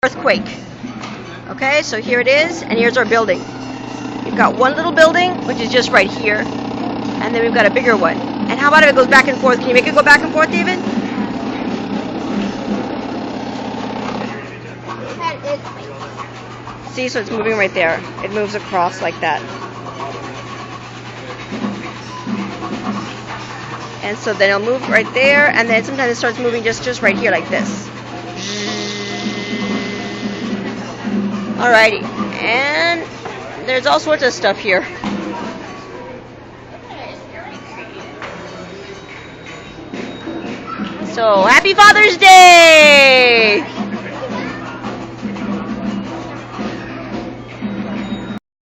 Earthquake. Okay, so here it is, and here's our building. We've got one little building, which is just right here, and then we've got a bigger one. And how about if it goes back and forth? Can you make it go back and forth, David? See, so it's moving right there. It moves across like that. And so then it'll move right there, and then sometimes it starts moving just right here like this. Alrighty, and there's all sorts of stuff here. So, happy Father's Day!